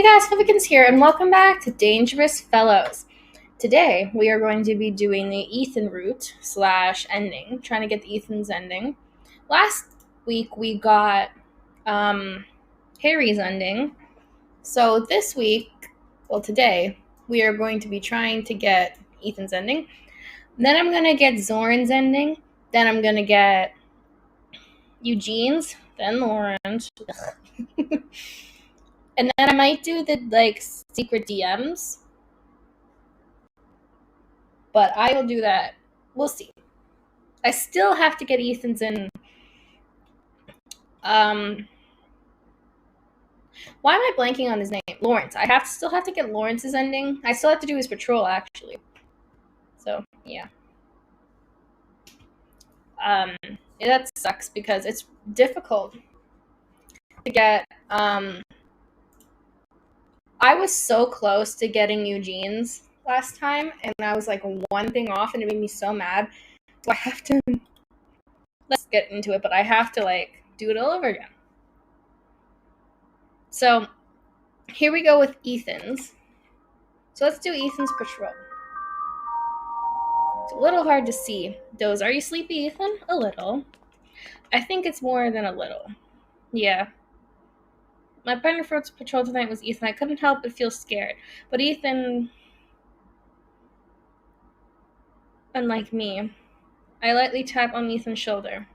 guys, Fibbikins here, and welcome back to Dangerous Fellows. Today, we are going to be doing the Ethan route / ending, trying to get the Ethan's ending. Last week, we got Harry's ending. So this week, today, we are going to be trying to get Ethan's ending. Then I'm going to get Zoran's ending. Then I'm going to get Eugene's, then Lauren's. And then I might do the secret DMs. But I will do that. We'll see. I still have to get Ethan's in. Why am I blanking on his name? Lawrence. I still have to get Lawrence's ending. I still have to do his patrol, actually. So, yeah. That sucks because it's difficult to get. I was so close to getting Eugene's last time, and I was like one thing off, and it made me so mad. So I have to. Let's get into it, but I have to do it all over again. So here we go with Ethan's. So let's do Ethan's patrol. It's a little hard to see. Doze, are you sleepy, Ethan? A little. I think it's more than a little. Yeah. My partner for patrol tonight was Ethan. I couldn't help but feel scared. But Ethan, unlike me, I lightly tap on Ethan's shoulder.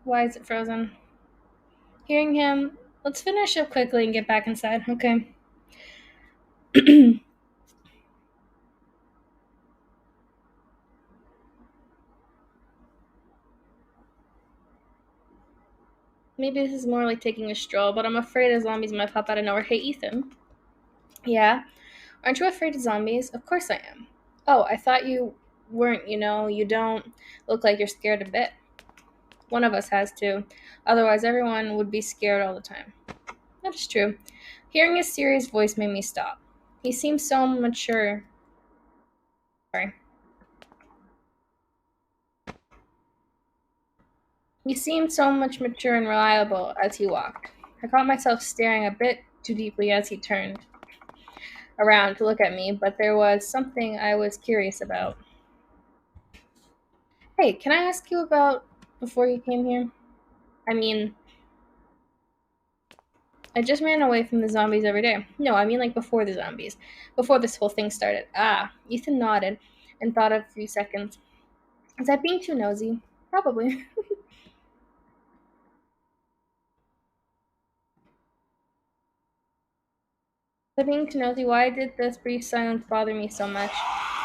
Why is it frozen? Hearing him, let's finish up quickly and get back inside. Okay. Maybe this is more like taking a stroll, but I'm afraid of zombies might pop out of nowhere. Hey, Ethan. Yeah? Aren't you afraid of zombies? Of course I am. Oh, I thought you weren't, you don't look like you're scared a bit. One of us has to. Otherwise, everyone would be scared all the time. That is true. Hearing his serious voice made me stop. He seemed so mature. Sorry. He seemed so much mature and reliable as he walked. I caught myself staring a bit too deeply as he turned around to look at me, but there was something I was curious about. Hey, can I ask you about before you came here? I mean, I just ran away from the zombies every day. No, I mean before the zombies. Before this whole thing started. Ah, Ethan nodded and thought a few seconds. Is that being too nosy? Probably. Is that being too nosy? Why did this brief silence bother me so much?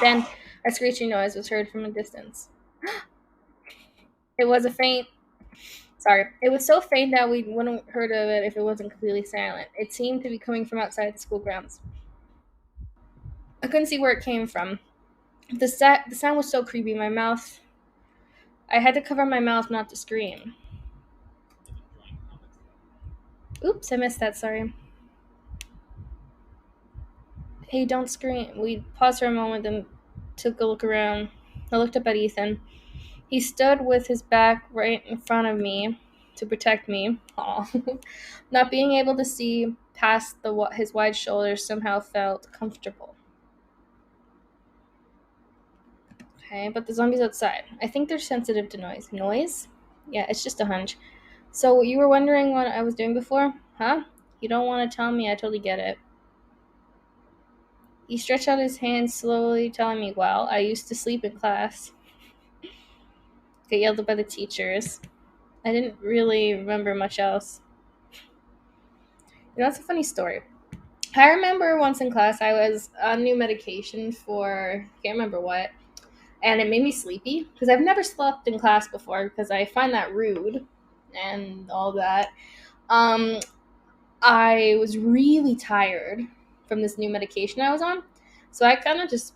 Then a screeching noise was heard from a distance. It was a faint. Sorry. It was so faint that we wouldn't have heard of it if it wasn't completely silent. It seemed to be coming from outside the school grounds. I couldn't see where it came from. The sound was so creepy. I had to cover my mouth not to scream. Oops, I missed that, sorry. Hey, don't scream. We paused for a moment and took a look around. I looked up at Ethan. He stood with his back right in front of me to protect me. Aw. Not being able to see past his wide shoulders somehow felt comfortable. Okay, but the zombies outside. I think they're sensitive to noise. Noise? Yeah, it's just a hunch. So you were wondering what I was doing before? Huh? You don't want to tell me, I totally get it. He stretched out his hand slowly, telling me, well, I used to sleep in class. Get yelled at by the teachers. I didn't really remember much else. That's a funny story. I remember once in class I was on new medication for, I can't remember what, and it made me sleepy because I've never slept in class before because I find that rude and all that. I was really tired from this new medication I was on, so I kind of just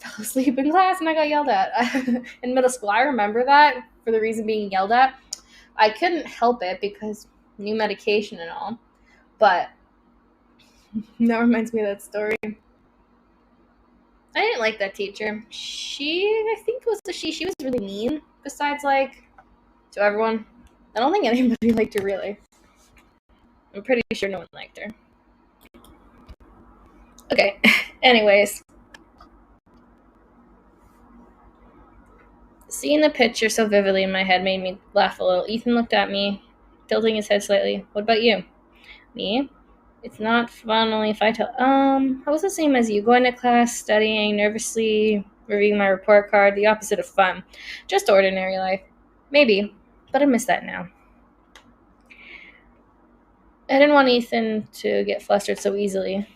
fell asleep in class and I got yelled at. In middle school, I remember that for the reason being yelled at. I couldn't help it because new medication and all, but that reminds me of that story. I didn't like that teacher. I think it was she was really mean, besides to everyone. I don't think anybody liked her, really. I'm pretty sure no one liked her. Okay, anyways. Seeing the picture so vividly in my head made me laugh a little. Ethan looked at me, tilting his head slightly. What about you? Me? It's not fun only if I tell. I was the same as you. Going to class, studying, nervously reviewing my report card. The opposite of fun. Just ordinary life. Maybe, but I miss that now. I didn't want Ethan to get flustered so easily.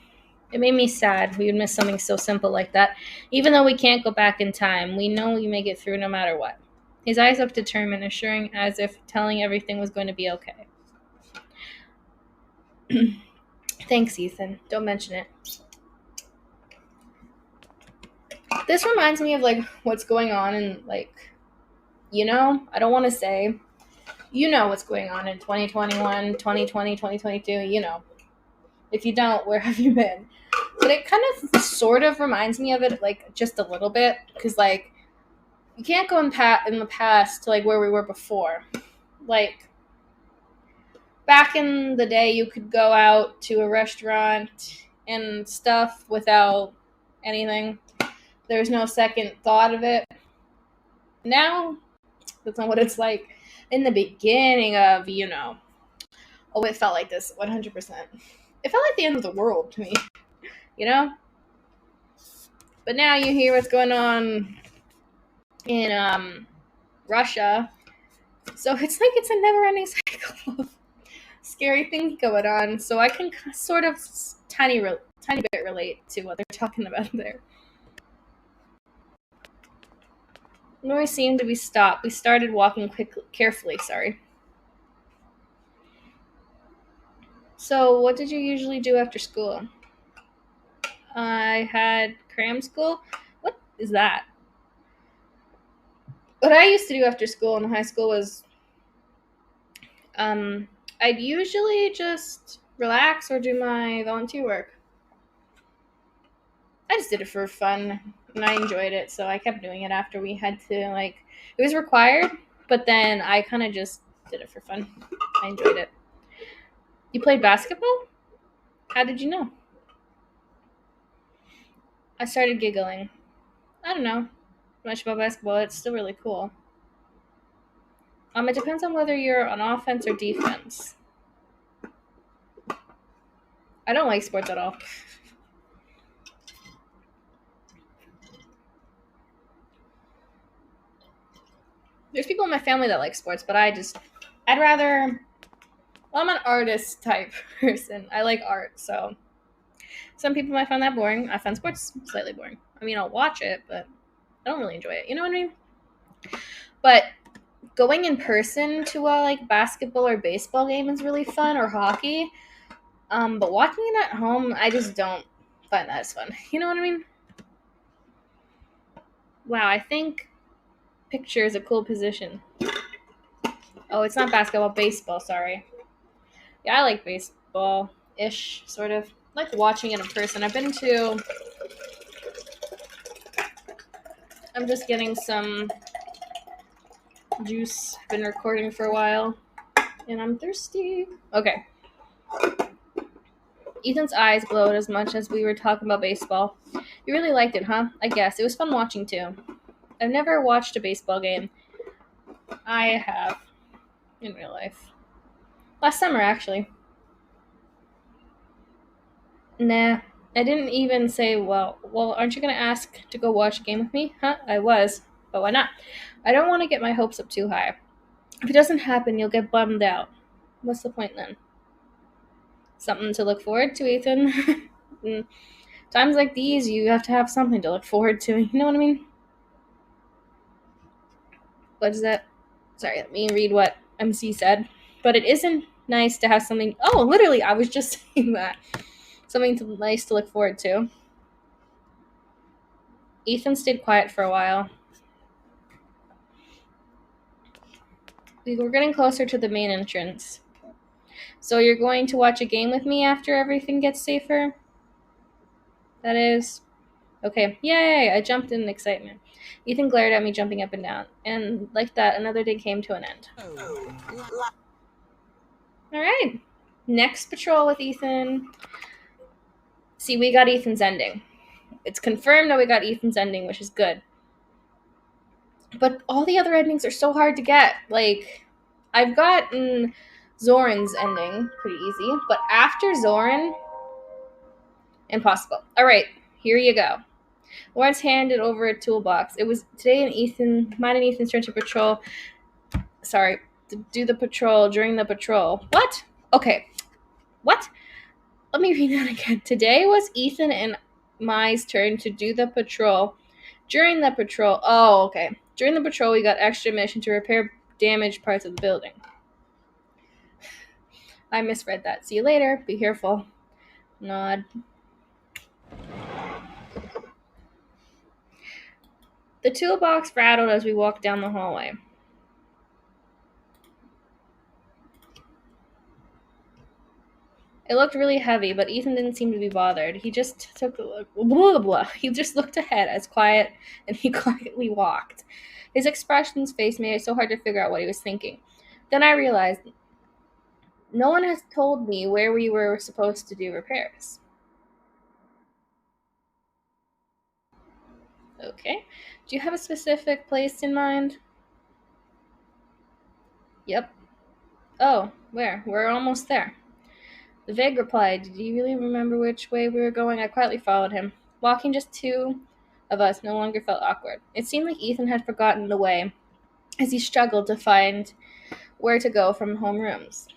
It made me sad. We would miss something so simple like that. Even though we can't go back in time, we know we make it through no matter what. His eyes looked determined, assuring as if telling everything was going to be okay. Thanks, Ethan. Don't mention it. This reminds me of, like, what's going on in, like, I don't want to say, what's going on in 2021, 2020, 2022, If you don't, where have you been? But it kind of sort of reminds me of it, like, just a little bit, because, like, you can't go in the past to, like, where we were before. Like, back in the day, you could go out to a restaurant and stuff without anything. There's no second thought of it. Now, that's not what it's like. In the beginning of, it felt like this 100%. It felt like the end of the world to me, But now you hear what's going on in Russia. So it's like it's a never-ending cycle of scary things going on. So I can sort of tiny bit relate to what they're talking about there. Noise seemed to be stopped. We started walking carefully. Sorry. So, what did you usually do after school? I had cram school. What is that? What I used to do after school in high school was, I'd usually just relax or do my volunteer work. I just did it for fun, and I enjoyed it, so I kept doing it after we had to, like, it was required, but then I kind of just did it for fun. I enjoyed it. You played basketball? How did you know? I started giggling. I don't know much about basketball. It's still really cool. It depends on whether you're on offense or defense. I don't like sports at all. There's people in my family that like sports, but I'd rather, I'm an artist type person. I like art, so some people might find that boring. I find sports slightly boring. I mean, I'll watch it, but I don't really enjoy it. You know what I mean? But going in person to a, like, basketball or baseball game is really fun, or hockey. But watching it at home, I just don't find that as fun. You know what I mean? Wow, I think picture is a cool position. Oh, it's not basketball, baseball, sorry. Yeah, I like baseball-ish, sort of. I like watching it in person. I'm just getting some juice. Been recording for a while, and I'm thirsty. Okay. Ethan's eyes glowed as much as we were talking about baseball. You really liked it, huh? I guess. It was fun watching, too. I've never watched a baseball game. I have. In real life. Last summer, actually. Nah. I didn't even say, well, aren't you going to ask to go watch a game with me? Huh? I was. But why not? I don't want to get my hopes up too high. If it doesn't happen, you'll get bummed out. What's the point then? Something to look forward to, Ethan. Times like these, you have to have something to look forward to. You know what I mean? What is that? Sorry, let me read what MC said. But it isn't nice to have something. Oh, literally, I was just saying that. Something nice to look forward to. Ethan stayed quiet for a while. We were getting closer to the main entrance. So you're going to watch a game with me after everything gets safer? That is. Okay, yay! I jumped in excitement. Ethan glared at me, jumping up and down. And like that, another day came to an end. Alright. Next patrol with Ethan. See, we got Ethan's ending. It's confirmed that we got Ethan's ending, which is good. But all the other endings are so hard to get. Like, I've gotten Zoran's ending pretty easy, but after Zoran, impossible. Alright, here you go. Lawrence handed over a toolbox. It was today mine and Ethan's turn to patrol. Sorry, to do the patrol during the patrol. What? Okay. What? Let me read that again. Today was Ethan and Mai's turn to do the patrol. During the patrol. Oh, okay. During the patrol, we got extra mission to repair damaged parts of the building. I misread that. See you later. Be careful. Nod. The toolbox rattled as we walked down the hallway. It looked really heavy, but Ethan didn't seem to be bothered. He just took blah, blah. He just looked ahead as quiet, and he quietly walked. His expression's face made it so hard to figure out what he was thinking. Then I realized no one has told me where we were supposed to do repairs. Okay. Do you have a specific place in mind? Yep. Oh, where? We're almost there. The vague replied, "Did you really remember which way we were going?" I quietly followed him. Walking just two of us no longer felt awkward. It seemed like Ethan had forgotten the way as he struggled to find where to go from homerooms.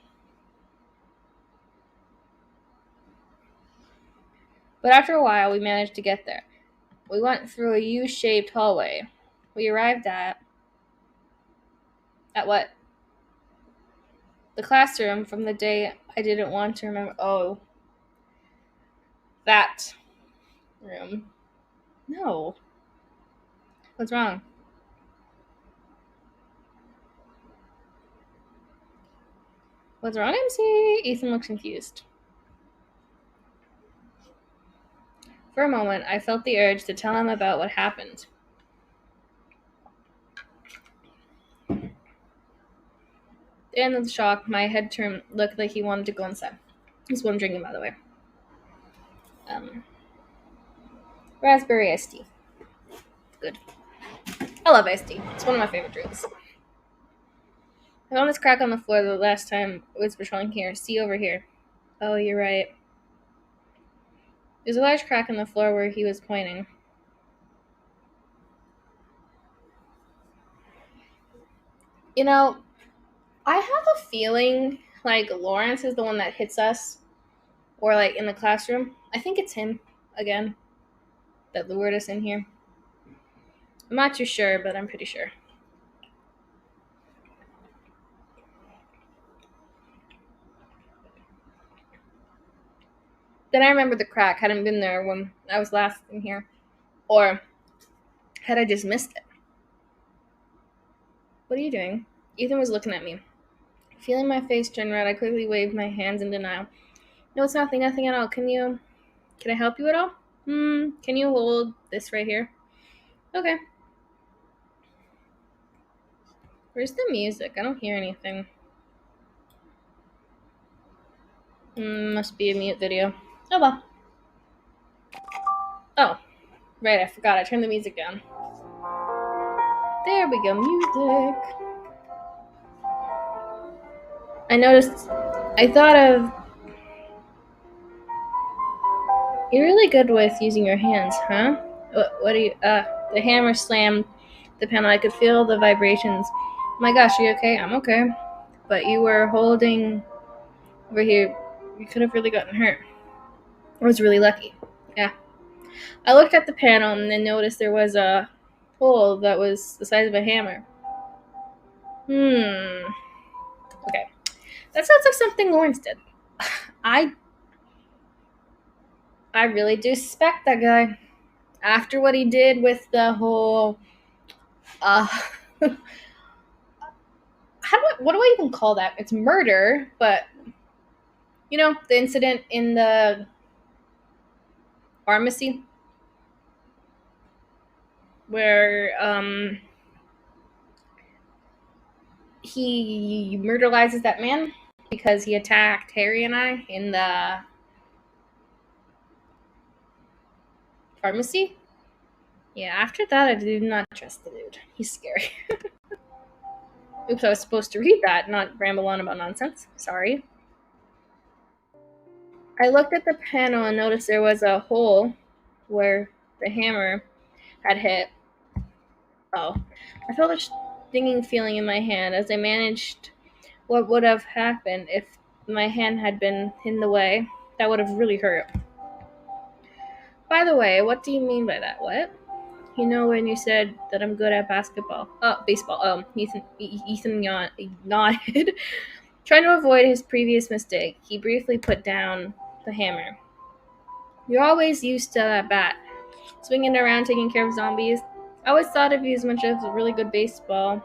But after a while, we managed to get there. We went through a U-shaped hallway. We arrived at what? The classroom from the day I didn't want to remember. Oh, that room. No. What's wrong? What's wrong, MC? Ethan looked confused. For a moment, I felt the urge to tell him about what happened. In the shock, my head turned, looked like he wanted to go inside. He's what I'm drinking, by the way. Raspberry iced tea. Good. I love iced tea. It's one of my favorite drinks. I found this crack on the floor the last time I was patrolling here. See over here. Oh, you're right. There's a large crack in the floor where he was pointing. You know, I have a feeling like Lawrence is the one that hits us, or like in the classroom. I think it's him again that lured us in here. I'm not too sure, but I'm pretty sure. Then I remember the crack hadn't been there when I was last in here, or had I just missed it? What are you doing? Ethan was looking at me. Feeling my face turn red, I quickly waved my hands in denial. No, it's nothing at all. Can I help you at all? Can you hold this right here? Okay. Where's the music? I don't hear anything. Must be a mute video. Oh well. Oh, right, I forgot. I turned the music down. There we go, music. I noticed, I thought of, you're really good with using your hands, huh? What are you, the hammer slammed the panel. I could feel the vibrations. My gosh, are you okay? I'm okay. But you were holding over here. You could have really gotten hurt. I was really lucky. Yeah. I looked at the panel and then noticed there was a hole that was the size of a hammer. Okay. That sounds like something Lawrence did. I really do suspect that guy. After what he did with the whole what do I even call that? It's murder, but you know, the incident in the pharmacy. where he murderizes that man because he attacked Harry and I in the pharmacy. Yeah, after that, I did not trust the dude. He's scary. Oops, I was supposed to read that, not ramble on about nonsense. Sorry. I looked at the panel and noticed there was a hole where the hammer had hit. Oh. I felt a stinging feeling in my hand as I managed what would have happened if my hand had been in the way. That would have really hurt. By the way, what do you mean by that? What? You know when you said that I'm good at basketball? Oh, baseball. Ethan nodded. Trying to avoid his previous mistake, he briefly put down the hammer. You're always used to that bat, swinging around taking care of zombies. I always thought of you as much as a really good baseball,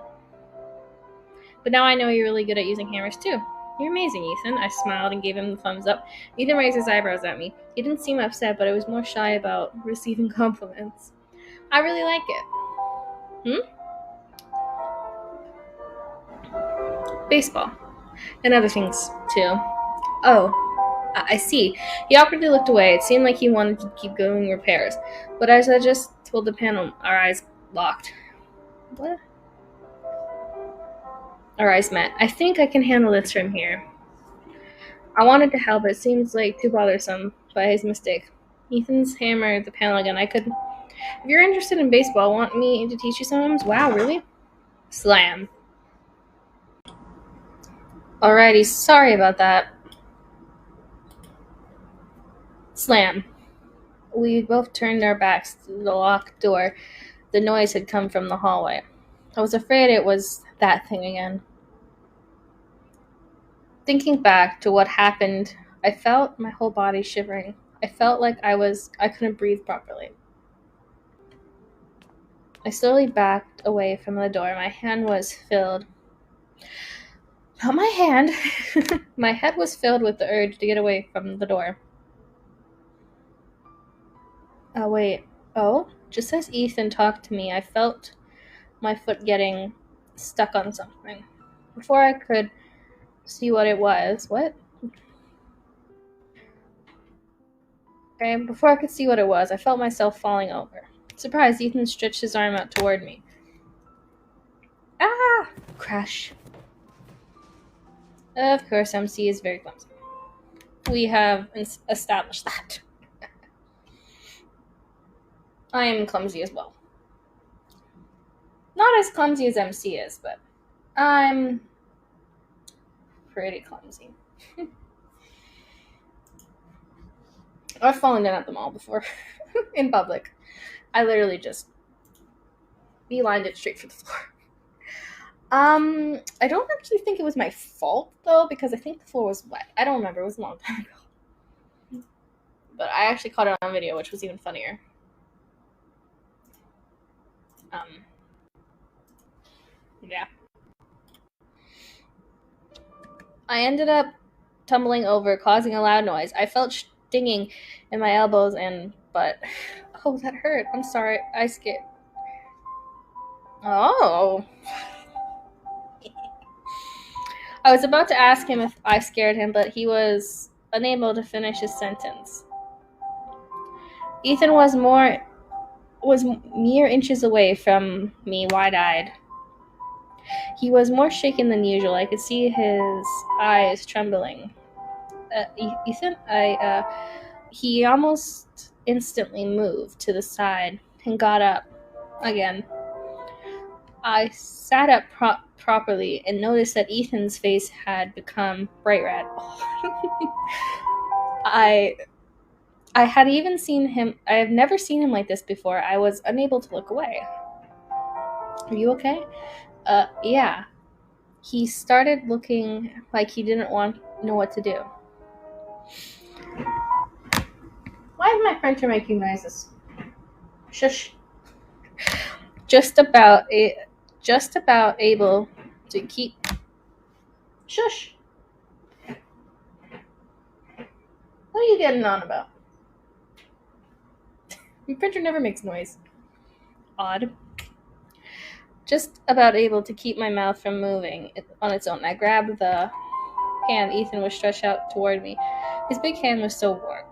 but now I know you're really good at using hammers too. You're amazing, Ethan. I smiled and gave him the thumbs up. Ethan raised his eyebrows at me. He didn't seem upset, but I was more shy about receiving compliments. I really like it. Baseball. And other things, too. Oh, I see. He awkwardly looked away. It seemed like he wanted to keep going repairs. But as I just told the panel, our eyes locked. What? Our eyes met. I think I can handle this from here. I wanted to help, but it seems like too bothersome by his mistake. Ethan's hammered the panel again. If you're interested in baseball, want me to teach you some moves? Wow, really? Slam. Alrighty, sorry about that. Slam. We both turned our backs to the locked door. The noise had come from the hallway. I was afraid it was that thing again. Thinking back to what happened, I felt my whole body shivering. I felt like I couldn't breathe properly. I slowly backed away from the door. My hand was filled. Not my hand. My head was filled with the urge to get away from the door. Oh, wait. Oh? Just as Ethan talked to me, I felt my foot getting stuck on something. Before I could see what it was. What? Okay, before I could see what it was, I felt myself falling over. Surprised, Ethan stretched his arm out toward me. Ah! Crash. Of course, MC is very clumsy. We have established that. I am clumsy as well. Not as clumsy as MC is, but I'm pretty clumsy. I've fallen down at the mall before in public. I literally just beelined it straight for the floor. I don't actually think it was my fault though, because I think the floor was wet. I don't remember. It was a long time ago. But I actually caught it on video, which was even funnier. Yeah. I ended up tumbling over, causing a loud noise. I felt stinging in my elbows and butt. Oh, that hurt. I'm sorry. I scared. Oh. I was about to ask him if I scared him, but he was unable to finish his sentence. Ethan was mere inches away from me, wide-eyed. He was more shaken than usual. I could see his eyes trembling. Ethan, he almost instantly moved to the side and got up again. I sat up properly and noticed that Ethan's face had become bright red. I had even seen him. I have never seen him like this before. I was unable to look away. Are you okay? Yeah. He started looking like he didn't know what to do. Why is my printer making noises? Shush. Just about able to keep. Shush. What are you getting on about? My printer never makes noise. odd. Just about able to keep my mouth from moving on its own, I grabbed the hand Ethan was stretched out toward me. His big hand was so warm,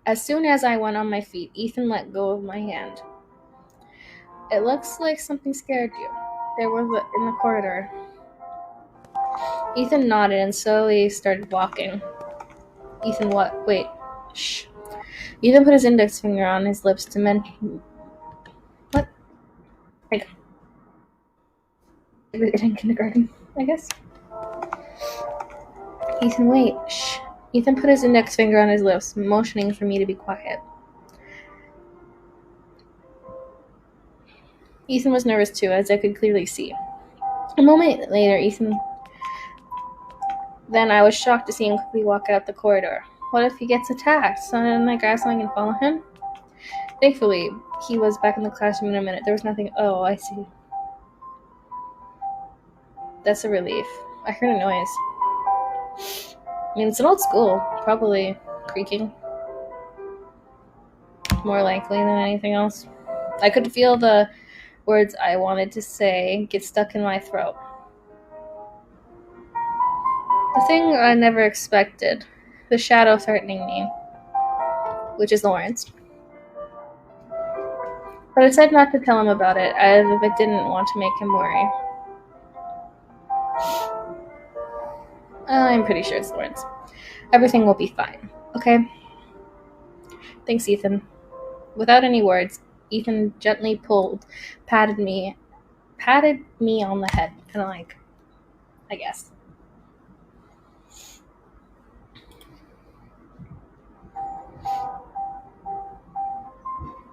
as soon as I went on my feet, Ethan let go of my hand. It looks like something scared you. There was in the corridor. Ethan nodded and slowly started walking. Ethan, what? Wait. Shh. Ethan put his index finger on his lips to mention. What? Like, in kindergarten, I guess. Ethan, wait. Shh. Ethan put his index finger on his lips, motioning for me to be quiet. Ethan was nervous too, as I could clearly see. A moment later, Then I was shocked to see him quickly walk out the corridor. What if he gets attacked? Suddenly I grab something and follow him? Thankfully, he was back in the classroom in a minute. There was nothing. Oh, I see. That's a relief. I heard a noise. I mean, it's an old school. Probably creaking. More likely than anything else. I could feel the words I wanted to say get stuck in my throat. The thing I never expected. The shadow threatening me. Which is Lawrence. But I said not to tell him about it, as if I didn't want to make him worry. I'm pretty sure it's Lawrence. Everything will be fine, okay? Thanks, Ethan. Without any words, Ethan gently patted me on the head, kind of like, I guess.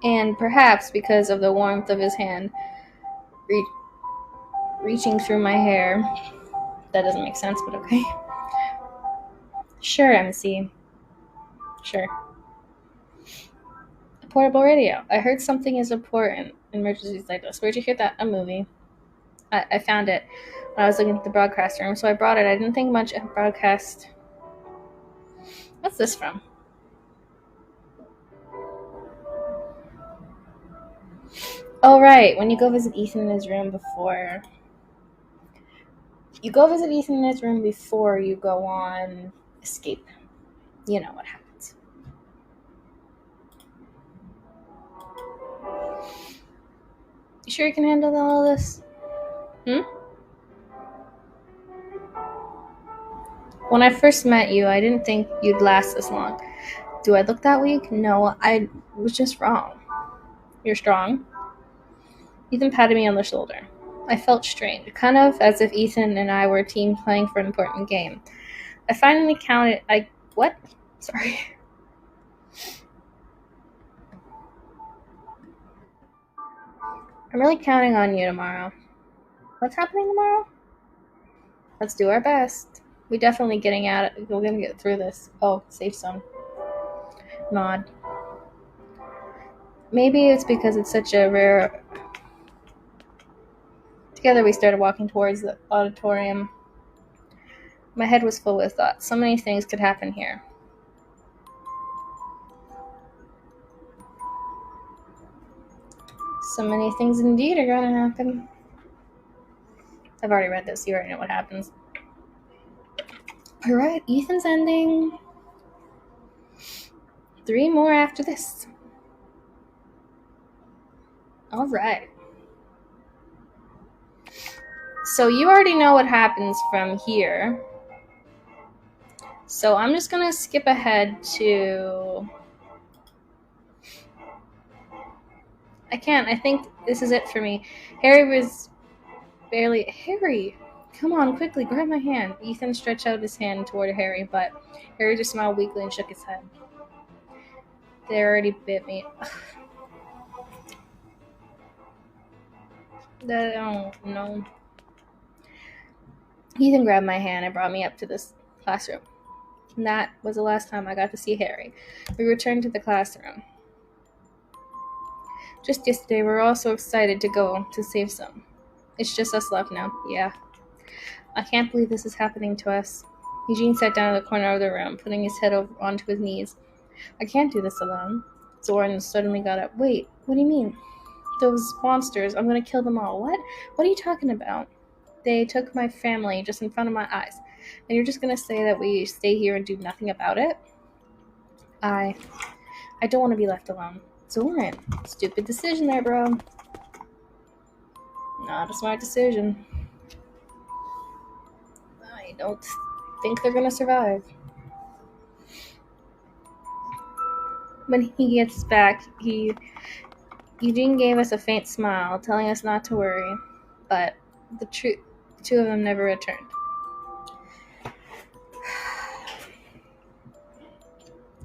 And perhaps because of the warmth of his hand reaching through my hair. That doesn't make sense, but okay. Sure, MC. Sure. A portable radio. I heard something is important in emergencies like this. Where'd you hear that? A movie. I found it when I was looking at the broadcast room, so I brought it. I didn't think much of broadcast. What's this from? Oh, right. When you go visit Ethan in his room before... You go visit Ethan in his room before you go on escape. You know what happens. You sure you can handle all of this? When I first met you, I didn't think you'd last this long. Do I look that weak? No, I was just wrong. You're strong? Ethan patted me on the shoulder. I felt strange, kind of as if Ethan and I were a team playing for an important game. I finally counted. What? Sorry. I'm really counting on you tomorrow. What's happening tomorrow? Let's do our best. We're definitely getting at it. We're gonna get through this. Oh, safe zone. Nod. Maybe it's because it's such a rare... Together we started walking towards the auditorium. My head was full with thoughts. So many things could happen here. So many things indeed are gonna happen. I've already read this. You already know what happens. Alright, Ethan's ending. 3 more after this. Alright. So you already know what happens from here. So I'm just going to skip ahead to... I can't. I think this is it for me. Harry was barely... Harry! Come on, quickly, grab my hand. Ethan stretched out his hand toward Harry, but Harry just smiled weakly and shook his head. They already bit me. Oh, no. Ethan grabbed my hand and brought me up to this classroom. And that was the last time I got to see Harry. We returned to the classroom. Just yesterday, we were all so excited to go to save some. It's just us left now. Yeah. I can't believe this is happening to us. Eugene sat down in the corner of the room, putting his head onto his knees. I can't do this alone. Zoran suddenly got up. Wait, what do you mean? Those monsters, I'm gonna kill them all. What? What are you talking about? They took my family just in front of my eyes. And you're just gonna say that we stay here and do nothing about it? I I don't want to be left alone. Zoran, stupid decision there, bro. Not a smart decision. I don't think they're gonna survive. When he gets back, Eugene gave us a faint smile, telling us not to worry, but the two of them never returned.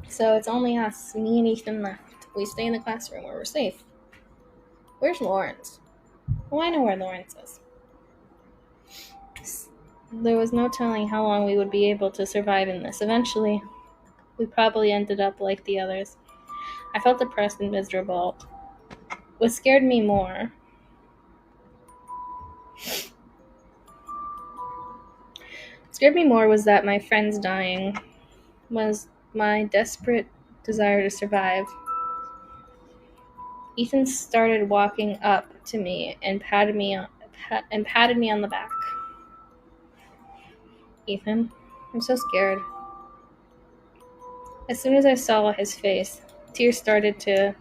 So it's only us, me and Ethan left. We stay in the classroom where we're safe. Where's Lawrence? Oh, I know where Lawrence is. There was no telling how long we would be able to survive in this. Eventually, we probably ended up like the others. I felt depressed and miserable. What scared me more was that my friends dying was my desperate desire to survive. Ethan started walking up to me and patted me on the back. Ethan, I'm so scared. As soon as I saw his face, tears started to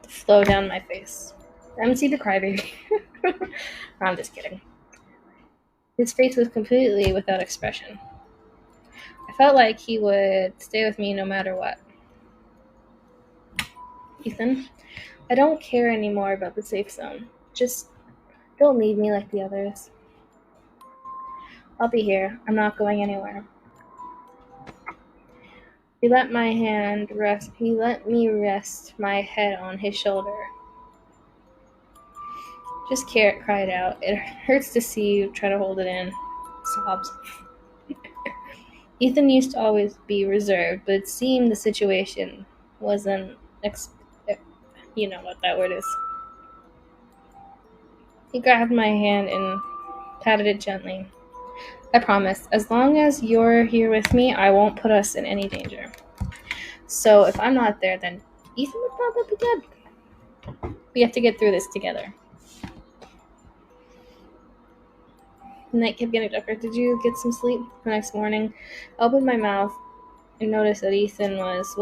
flow down my face. MC the crybaby. I'm just kidding. His face was completely without expression. I felt like he would stay with me no matter what. Ethan, I don't care anymore about the safe zone. Just don't leave me like the others. I'll be here. I'm not going anywhere. He let me rest my head on his shoulder. Just Carrot cried out. It hurts to see you try to hold it in. Sobs. Ethan used to always be reserved, but it seemed the situation wasn't. You know what that word is. He grabbed my hand and patted it gently. I promise, as long as you're here with me, I won't put us in any danger. So if I'm not there, then Ethan would probably be dead. We have to get through this together. The night kept getting darker. Did you get some sleep? The next morning, I opened my mouth and noticed that Ethan was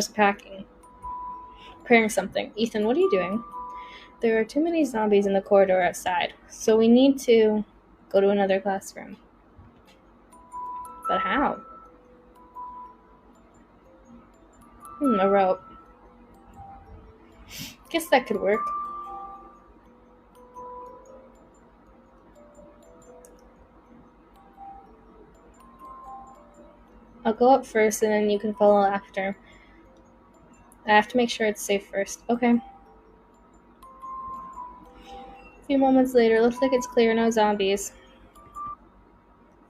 packing. Preparing something. Ethan, what are you doing? There are too many zombies in the corridor outside, so we need to go to another classroom. But how? A rope. Guess that could work. I'll go up first and then you can follow after. I have to make sure it's safe first. Okay. A few moments later, looks like it's clear, no zombies.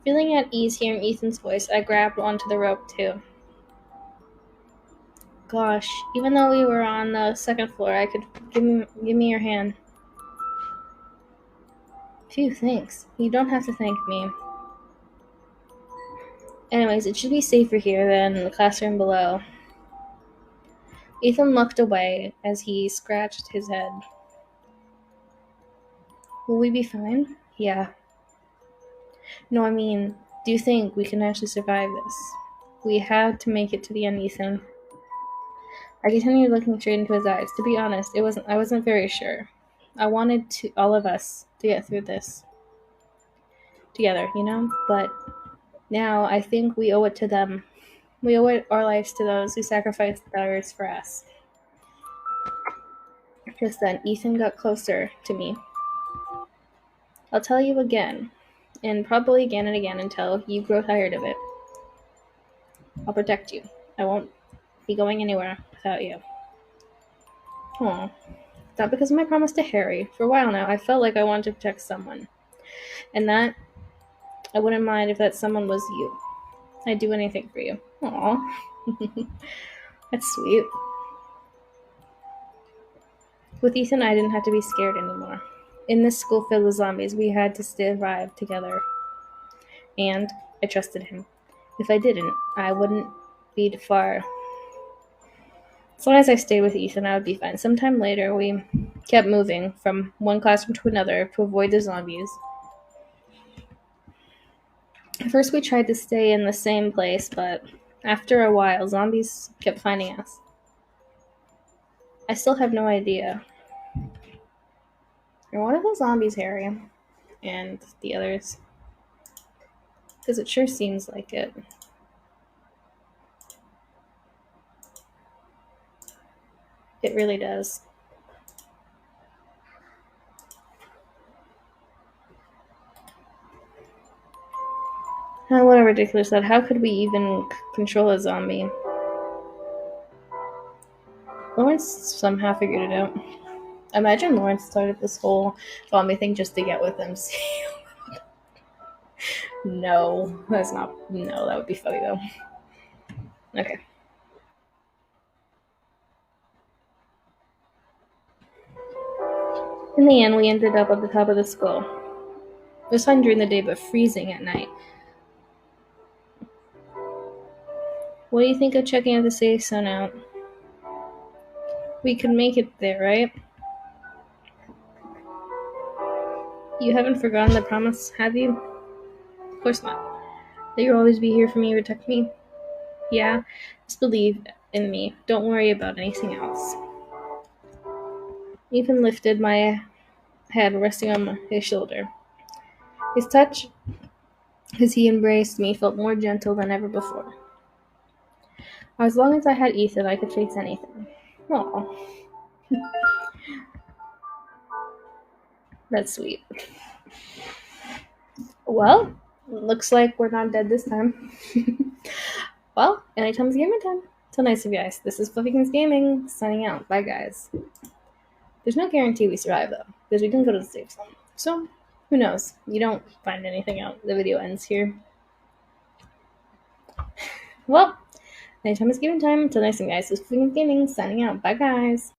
Feeling at ease hearing Ethan's voice, I grabbed onto the rope too. Gosh, even though we were on the second floor, I could give me your hand. Phew, thanks. You don't have to thank me. Anyways, it should be safer here than the classroom below. Ethan looked away as he scratched his head. Will we be fine? Yeah. No, I mean, do you think we can actually survive this? We have to make it to the end, Ethan. I continued looking straight into his eyes. To be honest, I wasn't very sure. I wanted all of us to get through this together, But now I think we owe it to them. We owe our lives to those who sacrificed theirs for us. Just then, Ethan got closer to me. I'll tell you again, and probably again and again until you grow tired of it. I'll protect you. I won't be going anywhere without you. Aw. Not because of my promise to Harry. For a while now, I felt like I wanted to protect someone. And that, I wouldn't mind if that someone was you. I'd do anything for you. Aw. That's sweet. With Ethan, I didn't have to be scared anymore. In this school filled with zombies, we had to survive together. And I trusted him. If I didn't, I wouldn't be far. As long as I stayed with Ethan, I would be fine. Sometime later, we kept moving from one classroom to another to avoid the zombies. At first, we tried to stay in the same place, but after a while, zombies kept finding us. I still have no idea. Are one of the zombies Harry? And the others? Because it sure seems like it. It really does. Oh, what a ridiculous thought. How could we even control a zombie? Lawrence somehow figured it out. Imagine Lawrence started this whole zombie thing just to get with him. No, that's not. No, that would be funny though. Okay. In the end, we ended up at the top of the skull. It was fun during the day, but freezing at night. What do you think of checking out the safe zone out? We could make it there, right? You haven't forgotten the promise, have you? Of course not. That you'll always be here for me, protect me. Yeah, just believe in me. Don't worry about anything else. Ethan lifted my head, resting on his shoulder. His touch, as he embraced me, felt more gentle than ever before. As long as I had Ethan, I could face anything. Aw. That's sweet. Well, looks like we're not dead this time. Well, anytime's gamer time. So nice of you guys. This is Fluffy Kings Gaming, signing out. Bye, guys. There's no guarantee we survive, though, because we didn't go to the safe zone. So, who knows? You don't find anything out. The video ends here. Well, anytime is gaming time. Until next time, guys. This is Fluffy Kings Gaming, signing out. Bye, guys.